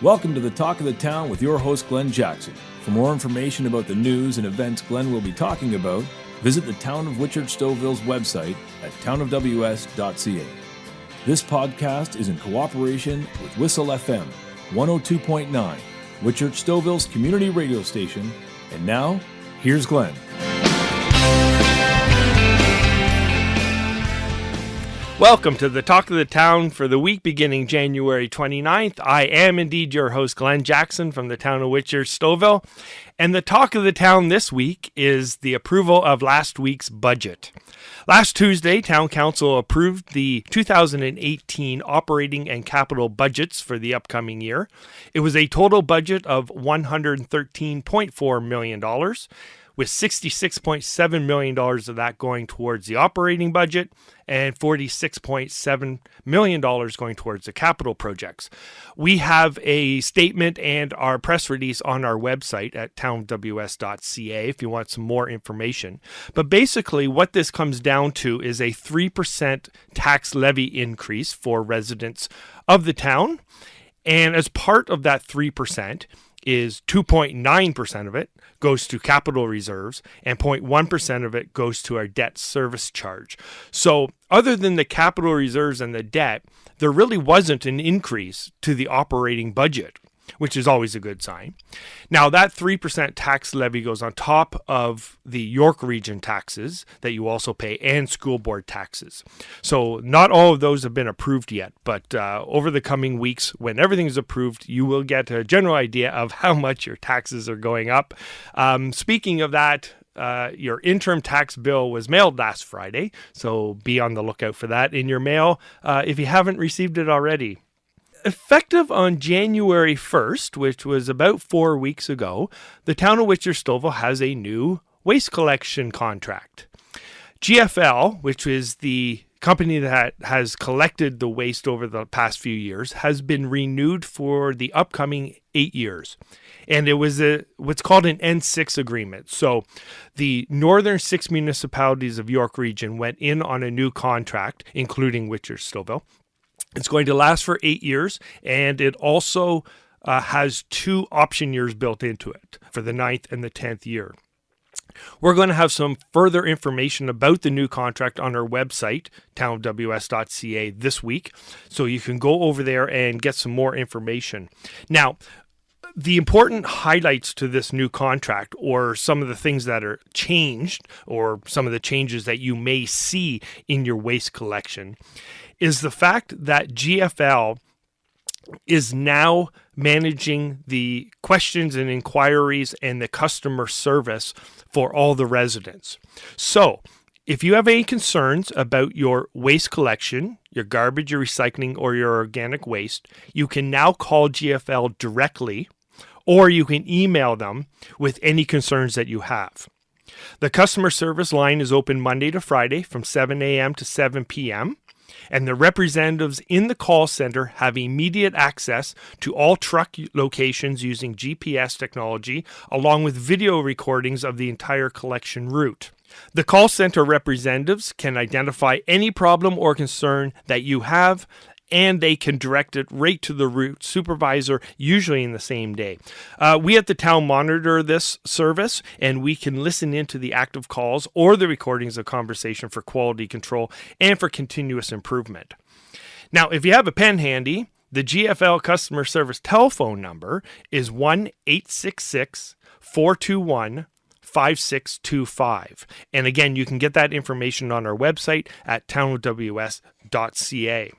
Welcome to the Talk of the Town with your host, Glenn Jackson. For more information about the news and events Glenn will be talking about, visit the Town of Whitchurch-Stouffville's website at townofws.ca. This podcast is in cooperation with Whistle FM 102.9, Whitchurch-Stouffville's community radio station. And now, here's Glenn. Welcome to the Talk of the Town for the week beginning January 29th. I am indeed your host, Glenn Jackson from the town of Whitchurch-Stouffville. And the Talk of the Town this week is the approval of last week's budget. Last Tuesday, Town Council approved the 2018 operating and capital budgets for the upcoming year. It was a total budget of $113.4 million, with $66.7 million of that going towards the operating budget and $46.7 million going towards the capital projects. We have a statement and our press release on our website at townofws.ca if you want some more information. But basically what this comes down to is a 3% tax levy increase for residents of the town. And as part of that 3%, is 2.9% of it goes to capital reserves and 0.1% of it goes to our debt service charge. So other than the capital reserves and the debt, there really wasn't an increase to the operating budget, which is always a good sign. Now that 3% tax levy goes on top of the York Region taxes that you also pay and school board taxes. So not all of those have been approved yet, but over the coming weeks, when everything is approved, you will get a general idea of how much your taxes are going up. Speaking of that, your interim tax bill was mailed last Friday, so be on the lookout for that in your mail if you haven't received it already. Effective on January 1st, which was about 4 weeks ago, the town of Whitchurch-Stouffville has a new waste collection contract. GFL, which is the company that has collected the waste over the past few years, has been renewed for the upcoming 8 years. And it was what's called an N6 agreement. So the northern 6 municipalities of York Region went in on a new contract, including Whitchurch-Stouffville. It's going to last for 8 years, and it also has 2 option years built into it for the 9th and the 10th year. We're going to have some further information about the new contract on our website, townofws.ca, this week, so you can go over there and get some more information. Now, the important highlights to this new contract, or some of the things that are changed, or some of the changes that you may see in your waste collection, is the fact that GFL is now managing the questions and inquiries and the customer service for all the residents. So, if you have any concerns about your waste collection, your garbage, your recycling, or your organic waste, you can now call GFL directly, or you can email them with any concerns that you have. The customer service line is open Monday to Friday from 7 a.m. to 7 p.m., and the representatives in the call center have immediate access to all truck locations using GPS technology, along with video recordings of the entire collection route. The call center representatives can identify any problem or concern that you have, and they can direct it right to the route supervisor, usually in the same day. We at the town monitor this service, and we can listen into the active calls or the recordings of conversation for quality control and for continuous improvement. Now, if you have a pen handy, the GFL customer service telephone number is 1-866-421-5625. And again, you can get that information on our website at townofws.ca.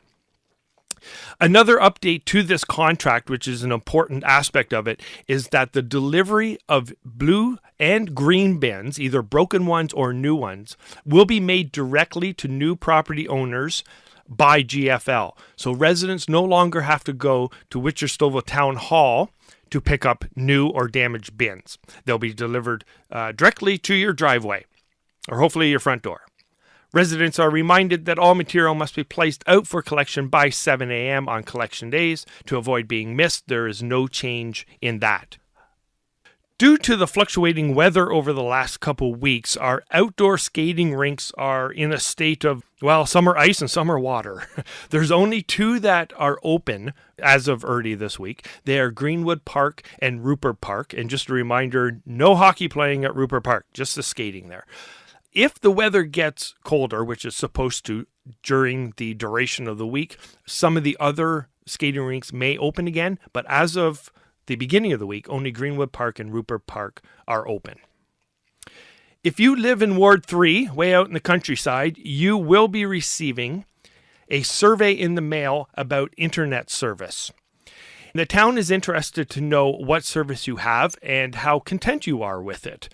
Another update to this contract, which is an important aspect of it, is that the delivery of blue and green bins, either broken ones or new ones, will be made directly to new property owners by GFL. So residents no longer have to go to Whitchurch-Stouffville Town Hall to pick up new or damaged bins. They'll be delivered directly to your driveway, or hopefully your front door. Residents are reminded that all material must be placed out for collection by 7 a.m. on collection days. To avoid being missed, there is no change in that. Due to the fluctuating weather over the last couple weeks, our outdoor skating rinks are in a state of, well, some are ice and some are water. There's only 2 that are open as of early this week. They are Greenwood Park and Rupert Park. And just a reminder, no hockey playing at Rupert Park, just the skating there. If the weather gets colder, which is supposed to during the duration of the week, some of the other skating rinks may open again. But as of the beginning of the week, only Greenwood Park and Rupert Park are open. If you live in Ward 3, way out in the countryside, you will be receiving a survey in the mail about internet service. The town is interested to know what service you have and how content you are with it.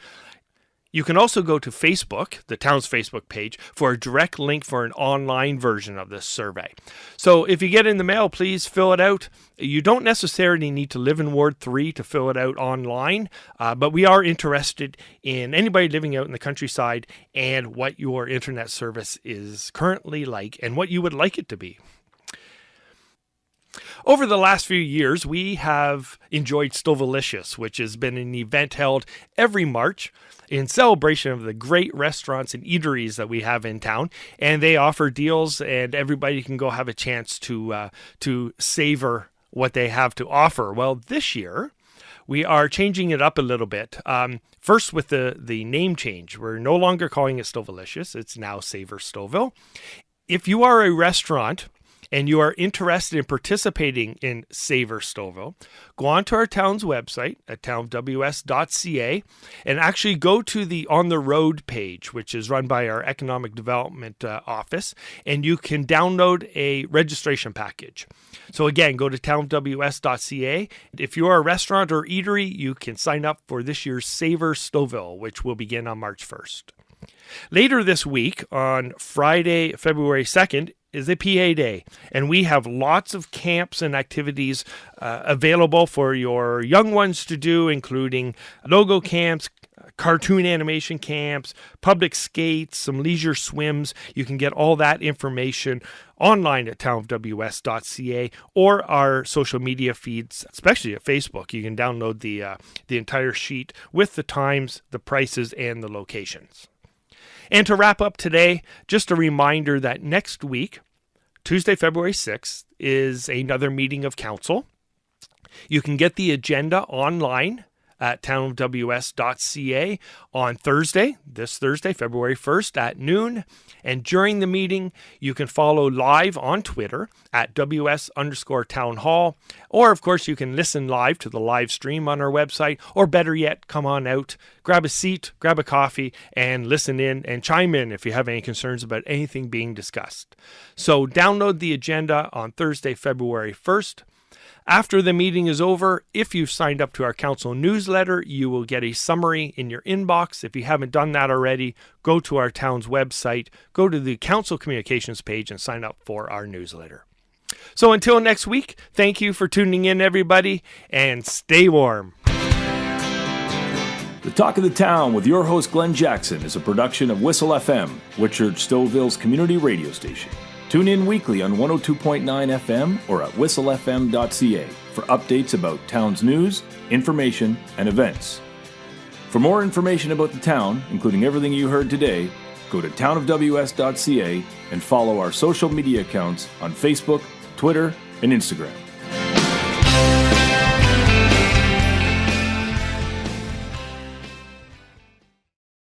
You can also go to Facebook, the town's Facebook page, for a direct link for an online version of this survey. So if you get in the mail, please fill it out. You don't necessarily need to live in Ward 3 to fill it out online, but we are interested in anybody living out in the countryside and what your internet service is currently like and what you would like it to be. Over the last few years, we have enjoyed Stouffvilicious, which has been an event held every March in celebration of the great restaurants and eateries that we have in town. And they offer deals, and everybody can go have a chance to savor what they have to offer. Well, this year, we are changing it up a little bit. First, with the name change. We're no longer calling it Stouffvilicious. It's now Savour Stouffville. If you are a restaurant and you are interested in participating in Savour Stouffville, go onto our town's website at townofws.ca and actually go to the On the Road page, which is run by our Economic Development Office, and you can download a registration package. So again, go to townofws.ca. If you are a restaurant or eatery, you can sign up for this year's Savour Stouffville, which will begin on March 1st. Later this week, on Friday, February 2nd, is a PA Day, and we have lots of camps and activities available for your young ones to do, including logo camps, cartoon animation camps, public skates, some leisure swims. You can get all that information online at townofws.ca or our social media feeds, especially at Facebook. You can download the entire sheet with the times, the prices, and the locations. And to wrap up today, just a reminder that next week, Tuesday, February 6th, is another meeting of council. You can get the agenda online at townofws.ca on Thursday, this Thursday, February 1st at noon. And during the meeting, you can follow live on Twitter at ws_townhall. Or, of course, you can listen live to the live stream on our website. Or better yet, come on out, grab a seat, grab a coffee, and listen in and chime in if you have any concerns about anything being discussed. So download the agenda on Thursday, February 1st. After the meeting is over, if you've signed up to our council newsletter, you will get a summary in your inbox. If you haven't done that already, go to our town's website, go to the council communications page and sign up for our newsletter. So until next week, thank you for tuning in, everybody, and stay warm. The Talk of the Town with your host Glenn Jackson is a production of Whistle FM, Whitchurch-Stouffville's community radio station. Tune in weekly on 102.9 FM or at whistlefm.ca for updates about town's news, information, and events. For more information about the town, including everything you heard today, go to townofws.ca and follow our social media accounts on Facebook, Twitter, and Instagram.